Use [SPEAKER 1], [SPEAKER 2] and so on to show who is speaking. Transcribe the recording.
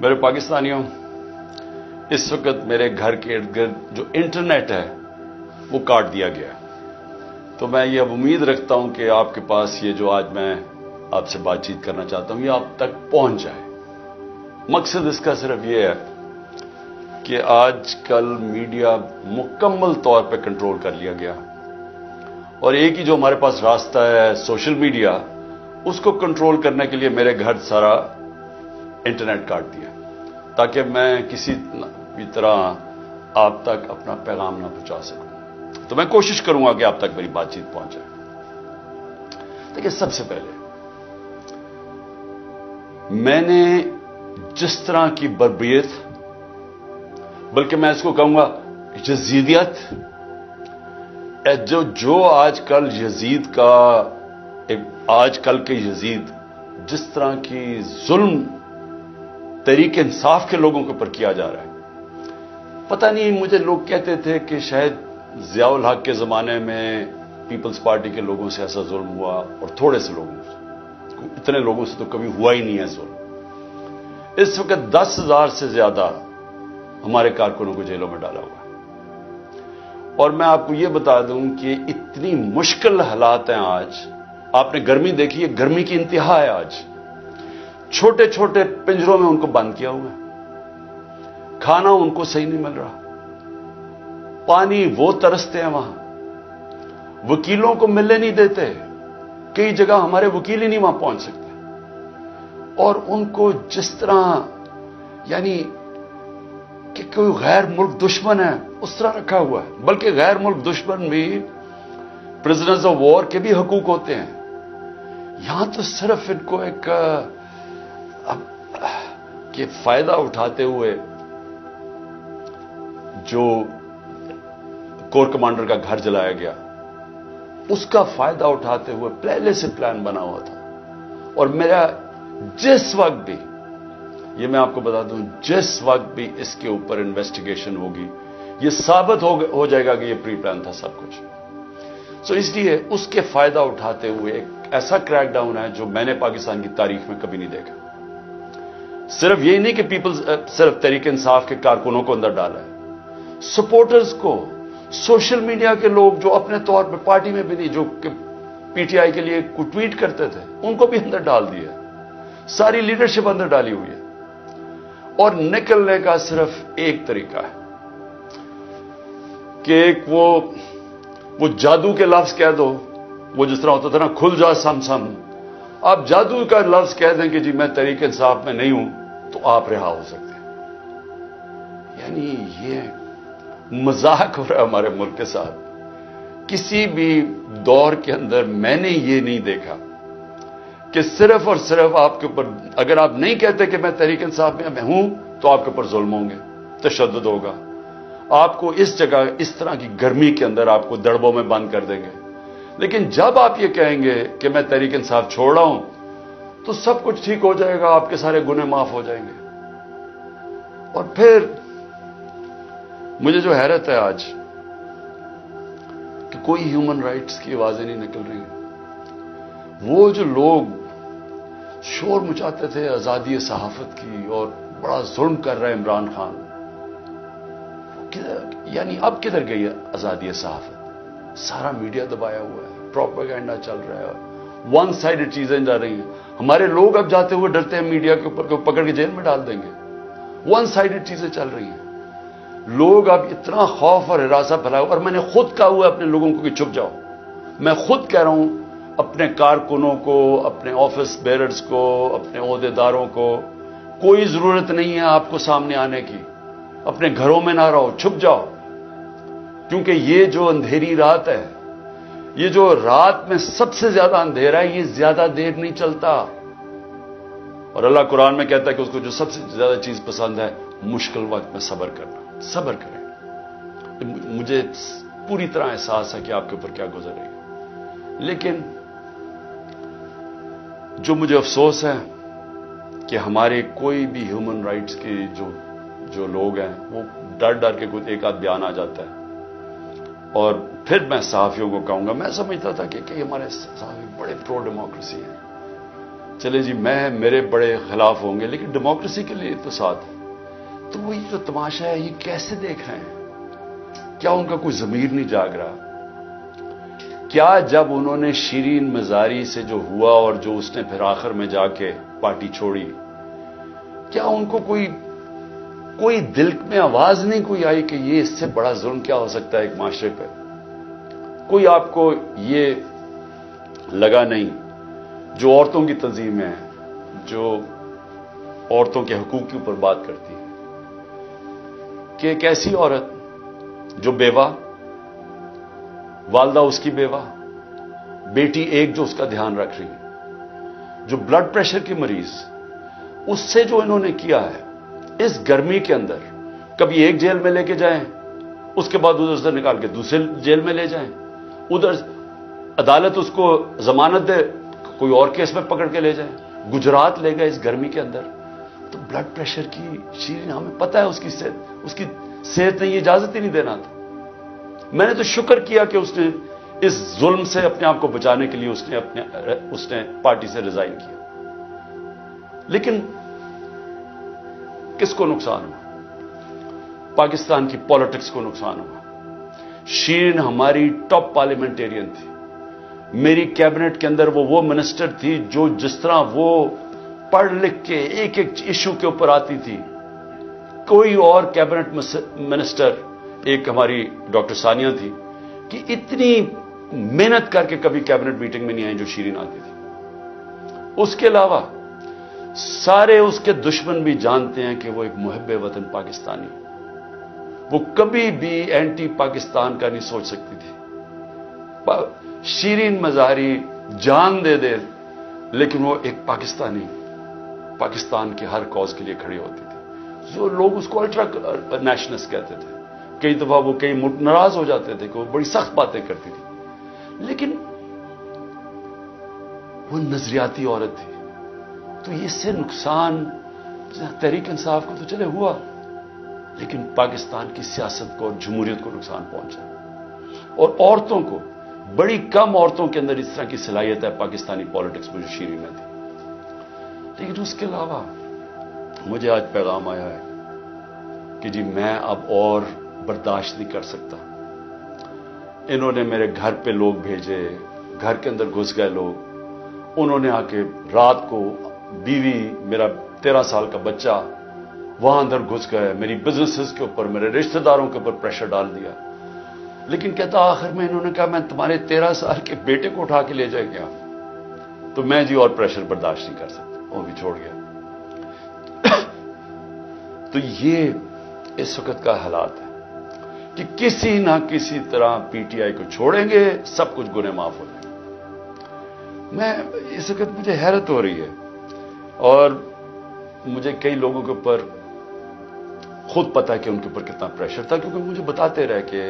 [SPEAKER 1] میرے پاکستانیوں، اس وقت میرے گھر کے ارد گرد جو انٹرنیٹ ہے وہ کاٹ دیا گیا ہے، تو میں یہ اب امید رکھتا ہوں کہ آپ کے پاس یہ جو آج میں آپ سے بات چیت کرنا چاہتا ہوں یہ آپ تک پہنچ جائے۔ مقصد اس کا صرف یہ ہے کہ آج کل میڈیا مکمل طور پہ کنٹرول کر لیا گیا، اور ایک ہی جو ہمارے پاس راستہ ہے سوشل میڈیا، اس کو کنٹرول کرنے کے لیے میرے گھر سارا انٹرنیٹ کاٹ دیا تاکہ میں کسی بھی طرح آپ تک اپنا پیغام نہ پہنچا سکوں۔ تو میں کوشش کروں گا کہ آپ تک میری بات چیت پہنچ جائے۔ دیکھیے، سب سے پہلے میں نے جس طرح کی بربریت، بلکہ میں اس کو کہوں گا یزیدیت، جو آج کل یزید کا، آج کل کے یزید جس طرح کی ظلم تحریک انصاف کے لوگوں کے اوپر کیا جا رہا ہے، پتہ نہیں، مجھے لوگ کہتے تھے کہ شاید ضیاء الحق کے زمانے میں پیپلز پارٹی کے لوگوں سے ایسا ظلم ہوا، اور تھوڑے سے لوگوں سے، اتنے لوگوں سے تو کبھی ہوا ہی نہیں ہے ظلم۔ اس وقت 10,000 سے زیادہ ہمارے کارکنوں کو جیلوں میں ڈالا ہوا ہے، اور میں آپ کو یہ بتا دوں کہ اتنی مشکل حالات ہیں آج۔ آپ نے گرمی دیکھی ہے، گرمی کی انتہا ہے آج۔ چھوٹے چھوٹے پنجروں میں ان کو بند کیا ہوا ہے، کھانا ان کو صحیح نہیں مل رہا، پانی وہ ترستے ہیں وہاں، وکیلوں کو ملنے نہیں دیتے، کئی جگہ ہمارے وکیل ہی نہیں وہاں پہنچ سکتے، اور ان کو جس طرح یعنی کہ کوئی غیر ملک دشمن ہے اس طرح رکھا ہوا ہے۔ بلکہ غیر ملک دشمن بھی پرزنرز آف وار کے بھی حقوق ہوتے ہیں، یہاں تو صرف ان کو ایک کہ فائدہ اٹھاتے ہوئے جو کور کمانڈر کا گھر جلایا گیا، اس کا فائدہ اٹھاتے ہوئے پہلے سے پلان بنا ہوا تھا۔ اور میرا جس وقت بھی، یہ میں آپ کو بتا دوں، جس وقت بھی اس کے اوپر انویسٹیگیشن ہوگی یہ ثابت ہو جائے گا کہ یہ پری پلان تھا سب کچھ۔ سو اس لیے اس کے فائدہ اٹھاتے ہوئے ایک ایسا کریک ڈاؤن ہے جو میں نے پاکستان کی تاریخ میں کبھی نہیں دیکھا۔ صرف یہی نہیں کہ صرف تحریک انصاف کے کارکنوں کو اندر ڈالا ہے، سپورٹرز کو، سوشل میڈیا کے لوگ جو اپنے طور پہ پارٹی میں بھی نہیں، جو کہ پی ٹی آئی کے لیے ٹویٹ کرتے تھے، ان کو بھی اندر ڈال دیا، ساری لیڈرشپ اندر ڈالی ہوئی ہے۔ اور نکلنے کا صرف ایک طریقہ ہے کہ ایک وہ جادو کے لفظ کہہ دو، وہ جس طرح ہوتا تھا نا، کھل جا سم سم، آپ جادو کا لفظ کہہ دیں کہ جی میں تحریک انصاف میں نہیں ہوں، تو آپ رہا ہو سکتے ہیں۔ یعنی یہ مذاق ہو رہا ہے ہمارے ملک کے ساتھ۔ کسی بھی دور کے اندر میں نے یہ نہیں دیکھا کہ صرف اور صرف آپ کے اوپر، اگر آپ نہیں کہتے کہ میں تحریک انصاف میں ہوں، تو آپ کے اوپر ظلم ہوں گے، تشدد ہوگا، آپ کو اس جگہ اس طرح کی گرمی کے اندر آپ کو دڑبوں میں بند کر دیں گے۔ لیکن جب آپ یہ کہیں گے کہ میں تحریک انصاف چھوڑ رہا ہوں، تو سب کچھ ٹھیک ہو جائے گا، آپ کے سارے گناہ معاف ہو جائیں گے۔ اور پھر مجھے جو حیرت ہے آج کہ کوئی ہیومن رائٹس کی آوازیں نہیں نکل رہی۔ وہ جو لوگ شور مچاتے تھے آزادی صحافت کی اور بڑا ظلم کر رہا ہے عمران خان، یعنی اب کدھر گئی ہے آزادی صحافت؟ سارا میڈیا دبایا ہوا ہے، پروپیگنڈا چل رہا ہے، ون سائیڈڈ چیزیں جا رہی ہیں۔ ہمارے لوگ اب جاتے ہوئے ڈرتے ہیں میڈیا کے اوپر کہ پکڑ کے جیل میں ڈال دیں گے، ون سائیڈڈ چیزیں چل رہی ہیں۔ لوگ اب اتنا خوف اور ہراساں پھیلایا، اور میں نے خود کہا ہوا اپنے لوگوں کو کہ چھپ جاؤ۔ میں خود کہہ رہا ہوں اپنے کارکنوں کو، اپنے آفس بیررز کو، اپنے عہدیداروں کو، کوئی ضرورت نہیں ہے آپ کو سامنے آنے کی، اپنے گھروں میں نہ رہو، چھپ جاؤ، کیونکہ یہ جو اندھیری رات ہے، یہ جو رات میں سب سے زیادہ اندھیرا ہے، یہ زیادہ دیر نہیں چلتا۔ اور اللہ قرآن میں کہتا ہے کہ اس کو جو سب سے زیادہ چیز پسند ہے، مشکل وقت میں صبر کرنا۔ صبر کریں۔ مجھے پوری طرح احساس ہے کہ آپ کے اوپر کیا گزر رہی ہے، لیکن جو مجھے افسوس ہے کہ ہمارے کوئی بھی ہیومن رائٹس کے جو لوگ ہیں، وہ ڈر ڈر کے کچھ ایک آدھ بیان آ جاتا ہے، اور پھر میں صحافیوں کو کہوں گا، میں سمجھتا تھا کہ ہمارے صحافی بڑے پرو ڈیموکریسی ہیں، چلے جی میرے بڑے خلاف ہوں گے لیکن ڈیموکریسی کے لیے تو ساتھ ہے. تو وہ جو تماشا ہے یہ کیسے دیکھ رہے ہیں؟ کیا ان کا کوئی ضمیر نہیں جاگ رہا؟ کیا جب انہوں نے شیرین مزاری سے جو ہوا اور جو اس نے پھر آخر میں جا کے پارٹی چھوڑی، کیا ان کو کوئی دل میں آواز نہیں کوئی آئی کہ یہ اس سے بڑا ظلم کیا ہو سکتا ہے ایک معاشرے پہ؟ کوئی آپ کو یہ لگا نہیں؟ جو عورتوں کی تنظیم ہے، جو عورتوں کے حقوق کے اوپر بات کرتی ہے، کہ ایک ایسی عورت جو بیوہ، والدہ اس کی بیوہ، بیٹی ایک جو اس کا دھیان رکھ رہی ہے، جو بلڈ پریشر کی مریض، اس سے جو انہوں نے کیا ہے اس گرمی کے اندر، کبھی ایک جیل میں لے کے جائیں، اس کے بعد ادھر سے نکال کے دوسرے جیل میں لے جائیں، ادھر عدالت اس کو ضمانت دے، کوئی اور کیس میں پکڑ کے لے جائیں، گجرات لے گئے اس گرمی کے اندر. تو بلڈ پریشر کی شیرین، ہمیں پتہ ہے اس کی صحت نے یہ اجازت ہی نہیں دینا تھا. میں نے تو شکر کیا کہ اس نے اس ظلم سے اپنے آپ کو بچانے کے لیے اس نے پارٹی سے ریزائن کیا. لیکن کس کو نقصان ہوا؟ پاکستان کی پالیٹکس کو نقصان ہوا. شیرین ہماری ٹاپ پارلیمنٹیرین تھی. میری کیبنٹ کے اندر وہ منسٹر تھی جو جس طرح وہ پڑھ لکھ کے ایک ایک ایشو کے اوپر آتی تھی، کوئی اور کیبنٹ منسٹر، ایک ہماری ڈاکٹر ثانیہ تھی کہ اتنی محنت کر کے کبھی کیبنٹ میٹنگ میں نہیں آئی جو شیرین آتی تھی. اس کے علاوہ سارے اس کے دشمن بھی جانتے ہیں کہ وہ ایک محب وطن پاکستانی، وہ کبھی بھی اینٹی پاکستان کا نہیں سوچ سکتی تھی. شیرین مزاری جان دے دے لیکن وہ ایک پاکستان کے ہر کاز کے لیے کھڑی ہوتی تھی. جو لوگ اس کو الٹرا نیشنلسٹ کہتے تھے، کئی دفعہ وہ کئی ناراض ہو جاتے تھے کہ وہ بڑی سخت باتیں کرتی تھی، لیکن وہ نظریاتی عورت تھی. تو اس سے نقصان تحریک انصاف کو تو چلے ہوا، لیکن پاکستان کی سیاست کو اور جمہوریت کو نقصان پہنچا. اور عورتوں کو، بڑی کم عورتوں کے اندر اس طرح کی صلاحیت ہے پاکستانی پالیٹکس میں جو شیرین میں تھی. لیکن اس کے علاوہ مجھے آج پیغام آیا ہے کہ جی میں اب اور برداشت نہیں کر سکتا. انہوں نے میرے گھر پہ لوگ بھیجے، گھر کے اندر گھس گئے لوگ. انہوں نے آ کے رات کو بیوی، میرا 13 سال کا بچہ وہاں اندر گھس گئے، میری بزنسز کے اوپر، میرے رشتہ داروں کے اوپر پریشر ڈال دیا. لیکن کہتا آخر میں انہوں نے کہا میں تمہارے 13 سال کے بیٹے کو اٹھا کے لے جائیں گے. تو میں جی اور پریشر برداشت نہیں کر سکتا، وہ بھی چھوڑ گیا. تو یہ اس وقت کا حالات ہے کہ کسی نہ کسی طرح پی ٹی آئی کو چھوڑیں گے، سب کچھ گناہ معاف ہو جائیں گے. میں اس وقت مجھے حیرت ہو رہی ہے، اور مجھے کئی لوگوں کے اوپر خود پتا ہے کہ ان کے اوپر کتنا پریشر تھا، کیونکہ مجھے بتاتے رہے کہ